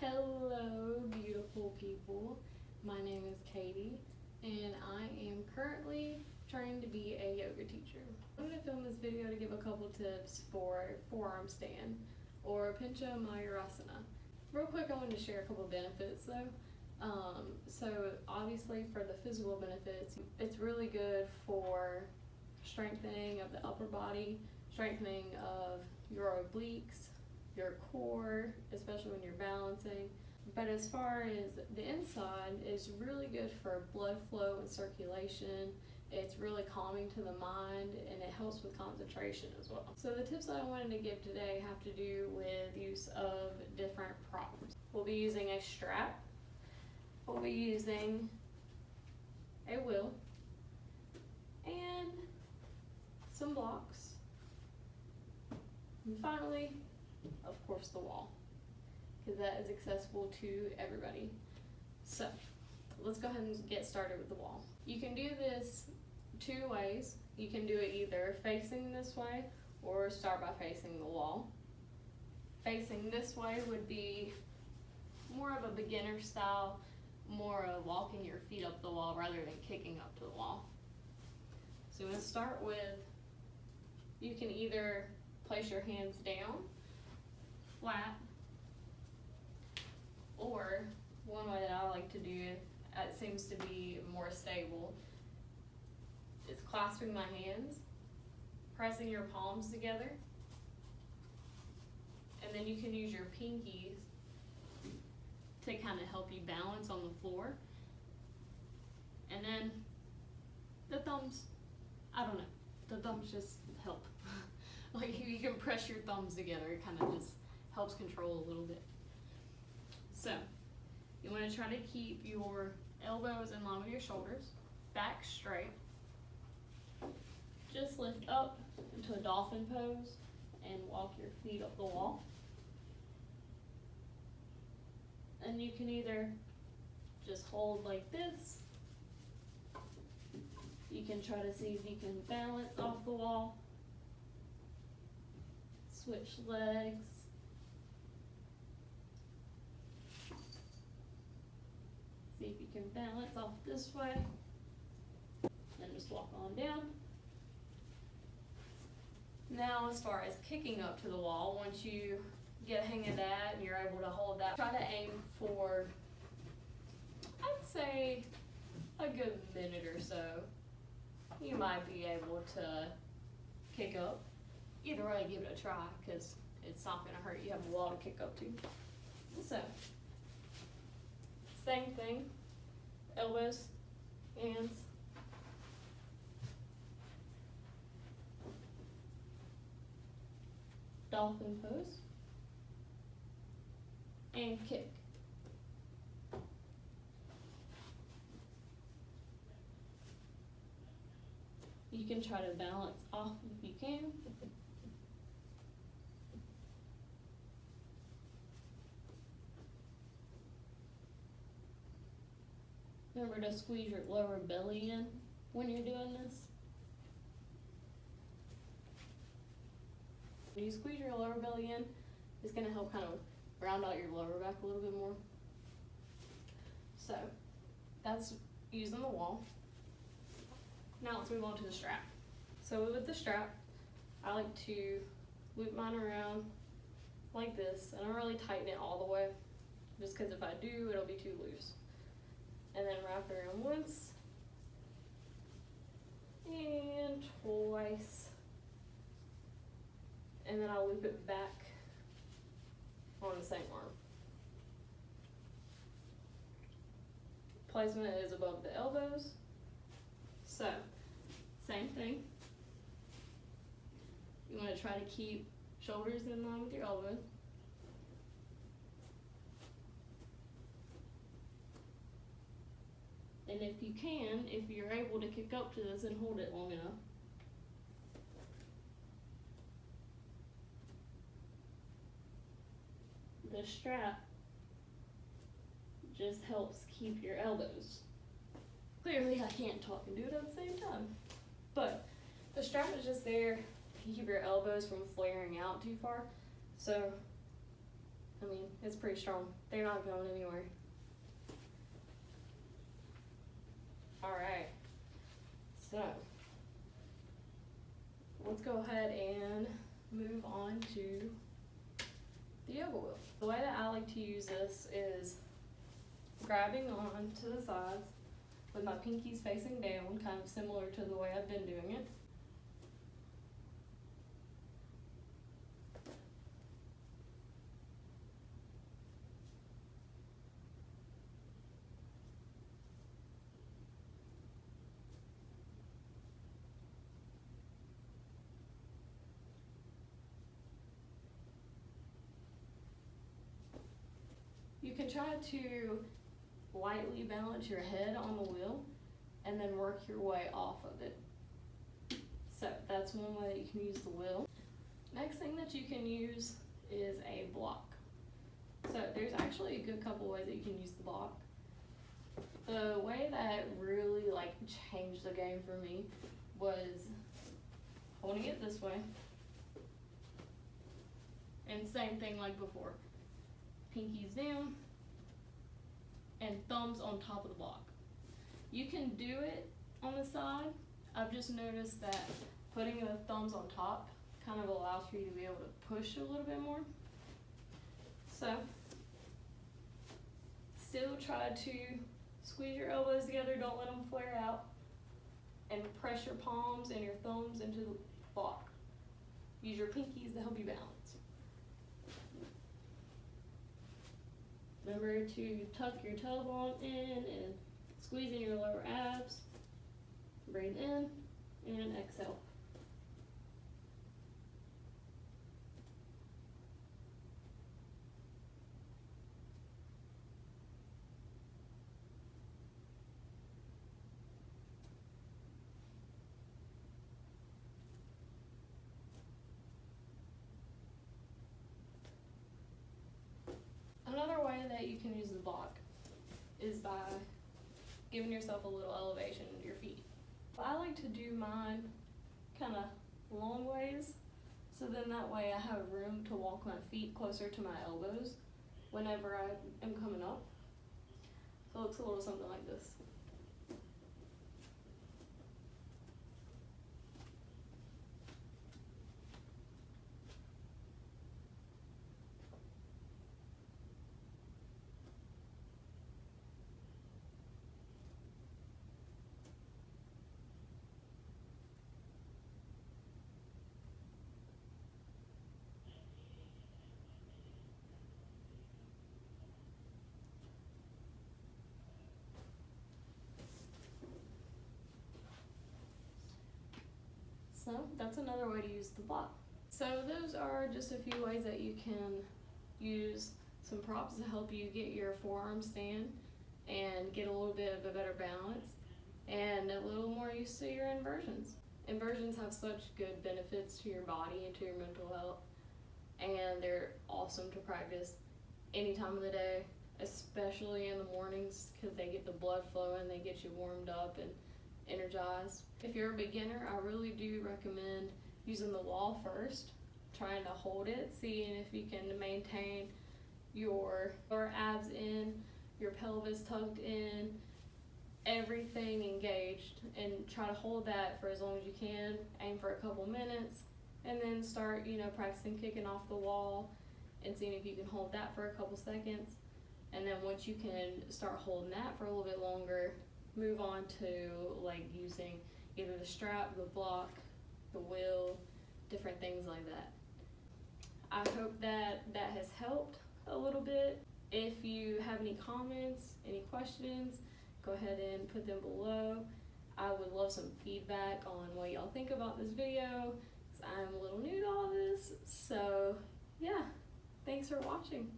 Hello, beautiful people. My name is Katie, and I am currently trying to be a yoga teacher. I'm going to film this video to give a couple tips for forearm stand or pincha mayurasana. Real quick, I wanted to share a couple benefits though. So obviously for the physical benefits, it's really good for strengthening of the upper body, strengthening of your obliques, your core, especially when you're balancing. But as far as the inside, it's really good for blood flow and circulation. It's really calming to the mind, and it helps with concentration as well. So the tips that I wanted to give today have to do with use of different props. We'll be using a strap. We'll be using a wheel and some blocks. And finally, of course, the wall, because that is accessible to everybody. So let's go ahead and get started with the wall. You can do this two ways. You can do it either facing this way or start by facing the wall. Facing this way would be more of a beginner style, more of walking your feet up the wall rather than kicking up to the wall. So I'm going to start with, you can either place your hands down, flat, or one way that I like to do it, it seems to be more stable, is clasping my hands, pressing your palms together, and then you can use your pinkies to kind of help you balance on the floor. And then the thumbs, I don't know, the thumbs just help. Like you can press your thumbs together, it kind of just helps control a little bit. So you want to try to keep your elbows in line with your shoulders, back straight. Just lift up into a dolphin pose and walk your feet up the wall. And you can either just hold like this. You can try to see if you can balance off the wall. Switch legs. See if you can balance off this way. Then just walk on down. Now as far as kicking up to the wall, once you get a hang of that and you're able to hold that, try to aim for, I'd say, a good minute or so. You might be able to kick up. Either way, give it a try, because it's not going to hurt. You have a wall to kick up to. So, same thing. Elbows, hands. Dolphin pose. And kick. You can try to balance off if you can. Remember to squeeze your lower belly in when you're doing this. When you squeeze your lower belly in, it's going to help kind of round out your lower back a little bit more. So that's using the wall. Now let's move on to the strap. So with the strap, I like to loop mine around like this. I don't really tighten it all the way, just because if I do, it'll be too loose. And then wrap it around once and twice. And then I'll loop it back on the same arm. Placement is above the elbows. So, same thing. You want to try to keep shoulders in line with your elbows. And if you can, if you're able to kick up to this and hold it long enough, the strap just helps keep your elbows. Clearly I can't talk and do it at the same time. But the strap is just there to keep your elbows from flaring out too far. So I mean, it's pretty strong. They're not going anywhere. All right, so let's go ahead and move on to the yoga wheel. The way that I like to use this is grabbing on to the sides with my pinkies facing down, kind of similar to the way I've been doing it. You can try to lightly balance your head on the wheel and then work your way off of it. So that's one way that you can use the wheel. Next thing that you can use is a block. So there's actually a good couple ways that you can use the block. The way that really changed the game for me was holding it this way. And same thing like before. Pinkies down and thumbs on top of the block. You can do it on the side. I've just noticed that putting the thumbs on top kind of allows for you to be able to push a little bit more. So still try to squeeze your elbows together, don't let them flare out, and press your palms and your thumbs into the block. Use your pinkies to help you balance. Remember to tuck your tailbone in and squeeze in your lower abs. Breathe in and exhale. Another way that you can use the block is by giving yourself a little elevation into your feet. I like to do mine kind of long ways, so then that way I have room to walk my feet closer to my elbows whenever I am coming up. So it looks a little something like this. So that's another way to use the block. So those are just a few ways that you can use some props to help you get your forearm stand and get a little bit of a better balance and a little more used to your inversions. Inversions have such good benefits to your body and to your mental health, and they're awesome to practice any time of the day, especially in the mornings, because they get the blood flowing, they get you warmed up and energized. If you're a beginner, I really do recommend using the wall first, trying to hold it, seeing if you can maintain your lower abs in, your pelvis tucked in, everything engaged, and try to hold that for as long as you can. Aim for a couple minutes, and then start, practicing kicking off the wall and seeing if you can hold that for a couple seconds. And then once you can start holding that for a little bit longer, move on to using either the strap, the block, the wheel, different things like that. I hope that has helped a little bit. If you have any comments, any questions, go ahead and put them below. I would love some feedback on what y'all think about this video, because I'm a little new to all this. So yeah, thanks for watching.